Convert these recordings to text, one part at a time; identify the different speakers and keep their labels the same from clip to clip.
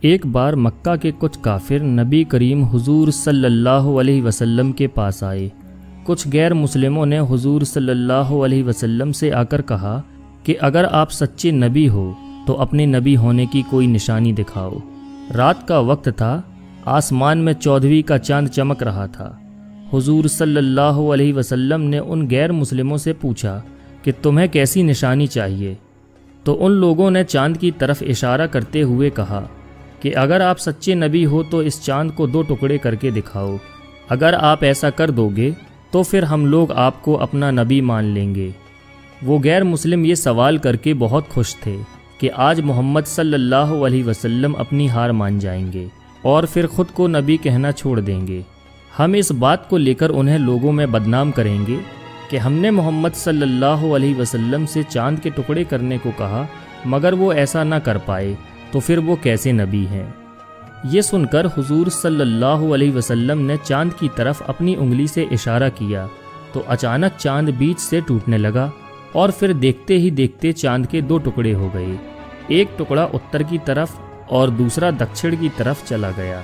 Speaker 1: ایک بار مکہ کے کچھ کافر نبی کریم حضور صلی اللہ علیہ وسلم کے پاس آئے۔ کچھ غیر مسلموں نے حضور صلی اللہ علیہ وسلم سے آ کر کہا کہ اگر آپ سچے نبی ہو تو اپنے نبی ہونے کی کوئی نشانی دکھاؤ۔ رات کا وقت تھا، آسمان میں 14ویں کا چاند چمک رہا تھا۔ حضور صلی اللہ علیہ وسلم نے ان غیر مسلموں سے پوچھا کہ تمہیں کیسی نشانی چاہیے؟ تو ان لوگوں نے چاند کی طرف اشارہ کرتے ہوئے کہا کہ اگر آپ سچے نبی ہو تو اس چاند کو 2 ٹکڑے کر کے دکھاؤ۔ اگر آپ ایسا کر دو گے تو پھر ہم لوگ آپ کو اپنا نبی مان لیں گے۔ وہ غیر مسلم یہ سوال کر کے بہت خوش تھے کہ آج محمد صلی اللہ علیہ وسلم اپنی ہار مان جائیں گے اور پھر خود کو نبی کہنا چھوڑ دیں گے۔ ہم اس بات کو لے کر انہیں لوگوں میں بدنام کریں گے کہ ہم نے محمد صلی اللہ علیہ وسلم سے چاند کے ٹکڑے کرنے کو کہا مگر وہ ایسا نہ کر پائے، تو پھر وہ کیسے نبی ہیں؟ یہ سن کر حضور صلی اللہ علیہ وسلم نے چاند کی طرف اپنی انگلی سے اشارہ کیا تو اچانک چاند بیچ سے ٹوٹنے لگا اور پھر دیکھتے ہی دیکھتے چاند کے 2 ٹکڑے ہو گئے۔ ایک ٹکڑا اتر کی طرف اور دوسرا دکچھڑ کی طرف چلا گیا۔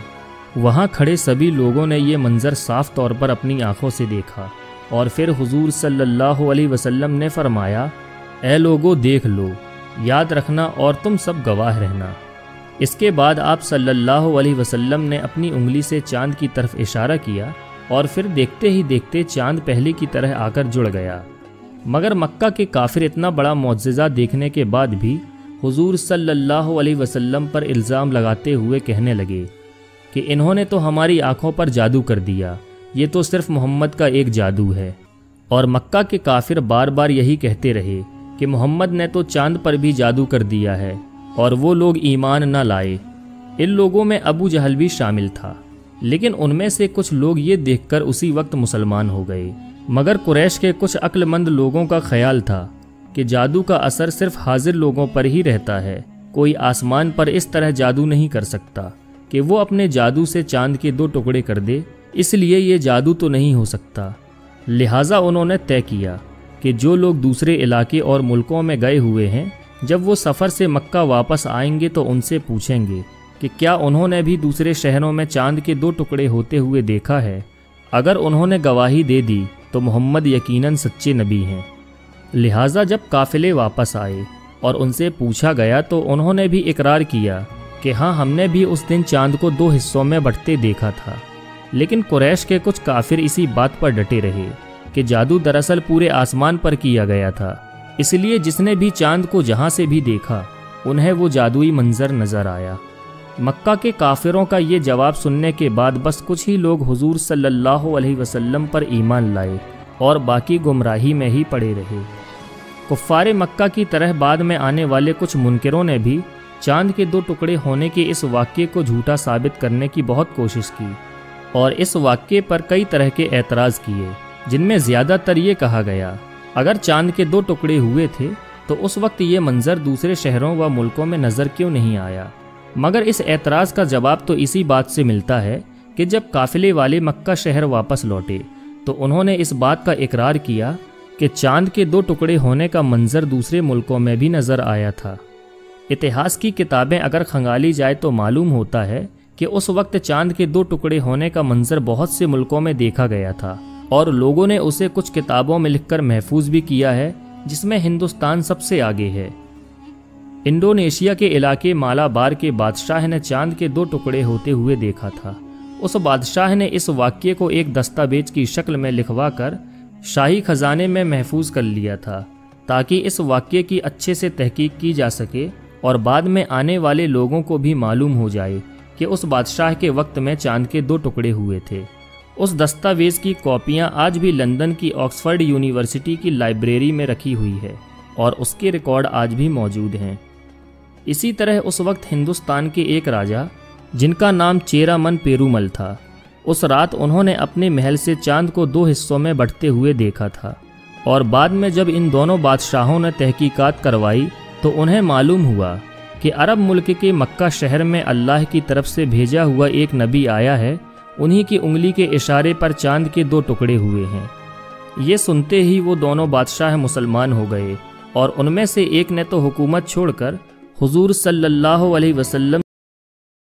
Speaker 1: وہاں کھڑے سبھی لوگوں نے یہ منظر صاف طور پر اپنی آنکھوں سے دیکھا اور پھر حضور صلی اللہ علیہ وسلم نے فرمایا، اے لوگو دیکھ لو، یاد رکھنا اور تم سب گواہ رہنا۔ اس کے بعد آپ صلی اللہ علیہ وسلم نے اپنی انگلی سے چاند کی طرف اشارہ کیا اور پھر دیکھتے ہی دیکھتے چاند پہلے کی طرح آ کر جڑ گیا۔ مگر مکہ کے کافر اتنا بڑا معجزہ دیکھنے کے بعد بھی حضور صلی اللہ علیہ وسلم پر الزام لگاتے ہوئے کہنے لگے کہ انہوں نے تو ہماری آنکھوں پر جادو کر دیا، یہ تو صرف محمد کا ایک جادو ہے۔ اور مکہ کے کافر بار بار یہی کہتے رہے کہ محمد نے تو چاند پر بھی جادو کر دیا ہے، اور وہ لوگ ایمان نہ لائے۔ ان لوگوں میں ابو جہل بھی شامل تھا، لیکن ان میں سے کچھ لوگ یہ دیکھ کر اسی وقت مسلمان ہو گئے۔ مگر قریش کے کچھ عقل مند لوگوں کا خیال تھا کہ جادو کا اثر صرف حاضر لوگوں پر ہی رہتا ہے، کوئی آسمان پر اس طرح جادو نہیں کر سکتا کہ وہ اپنے جادو سے چاند کے 2 ٹکڑے کر دے، اس لیے یہ جادو تو نہیں ہو سکتا۔ لہٰذا انہوں نے طے کیا کہ جو لوگ دوسرے علاقے اور ملکوں میں گئے ہوئے ہیں، جب وہ سفر سے مکہ واپس آئیں گے تو ان سے پوچھیں گے کہ کیا انہوں نے بھی دوسرے شہروں میں چاند کے 2 ٹکڑے ہوتے ہوئے دیکھا ہے۔ اگر انہوں نے گواہی دے دی تو محمد یقیناً سچے نبی ہیں۔ لہٰذا جب قافلے واپس آئے اور ان سے پوچھا گیا تو انہوں نے بھی اقرار کیا کہ ہاں ہم نے بھی اس دن چاند کو 2 حصوں میں بٹتے دیکھا تھا۔ لیکن قریش کے کچھ کافر اسی بات پر ڈٹے رہے کہ جادو دراصل پورے آسمان پر کیا گیا تھا، اس لیے جس نے بھی چاند کو جہاں سے بھی دیکھا انہیں وہ جادوئی منظر نظر آیا۔ مکہ کے کافروں کا یہ جواب سننے کے بعد بس کچھ ہی لوگ حضور صلی اللہ علیہ وسلم پر ایمان لائے اور باقی گمراہی میں ہی پڑے رہے۔ کفار مکہ کی طرح بعد میں آنے والے کچھ منکروں نے بھی چاند کے 2 ٹکڑے ہونے کے اس واقعے کو جھوٹا ثابت کرنے کی بہت کوشش کی اور اس واقعے پر کئی طرح کے اعتراض کیے، جن میں زیادہ تر یہ کہا گیا اگر چاند کے 2 ٹکڑے ہوئے تھے تو اس وقت یہ منظر دوسرے شہروں و ملکوں میں نظر کیوں نہیں آیا۔ مگر اس اعتراض کا جواب تو اسی بات سے ملتا ہے کہ جب قافلے والے مکہ شہر واپس لوٹے تو انہوں نے اس بات کا اقرار کیا کہ چاند کے 2 ٹکڑے ہونے کا منظر دوسرے ملکوں میں بھی نظر آیا تھا۔ اتہاس کی کتابیں اگر کھنگالی جائے تو معلوم ہوتا ہے کہ اس وقت چاند کے 2 ٹکڑے ہونے کا منظر بہت سے ملکوں میں دیکھا گیا تھا اور لوگوں نے اسے کچھ کتابوں میں لکھ کر محفوظ بھی کیا ہے، جس میں ہندوستان سب سے آگے ہے۔ انڈونیشیا کے علاقے مالابار کے بادشاہ نے چاند کے 2 ٹکڑے ہوتے ہوئے دیکھا تھا۔ اس بادشاہ نے اس واقعے کو ایک دستاویز کی شکل میں لکھوا کر شاہی خزانے میں محفوظ کر لیا تھا تاکہ اس واقعے کی اچھے سے تحقیق کی جا سکے اور بعد میں آنے والے لوگوں کو بھی معلوم ہو جائے کہ اس بادشاہ کے وقت میں چاند کے 2 ٹکڑے ہوئے تھے۔ اس دستاویز کی کاپیاں آج بھی لندن کی آکسفورڈ یونیورسٹی کی لائبریری میں رکھی ہوئی ہے اور اس کے ریکارڈ آج بھی موجود ہیں۔ اسی طرح اس وقت ہندوستان کے ایک راجا جن کا نام چیرامن پیرومل تھا، اس رات انہوں نے اپنے محل سے چاند کو 2 حصوں میں بٹتے ہوئے دیکھا تھا، اور بعد میں جب ان دونوں بادشاہوں نے تحقیقات کروائی تو انہیں معلوم ہوا کہ عرب ملک کے مکہ شہر میں اللہ کی طرف سے بھیجا ہوا ایک نبی آیا ہے، انہی کی انگلی کے اشارے پر چاند کے 2 ٹکڑے ہوئے ہیں۔ یہ سنتے ہی وہ دونوں بادشاہ مسلمان ہو گئے اور ان میں سے ایک نے تو حکومت چھوڑ کر حضور صلی اللہ علیہ وسلم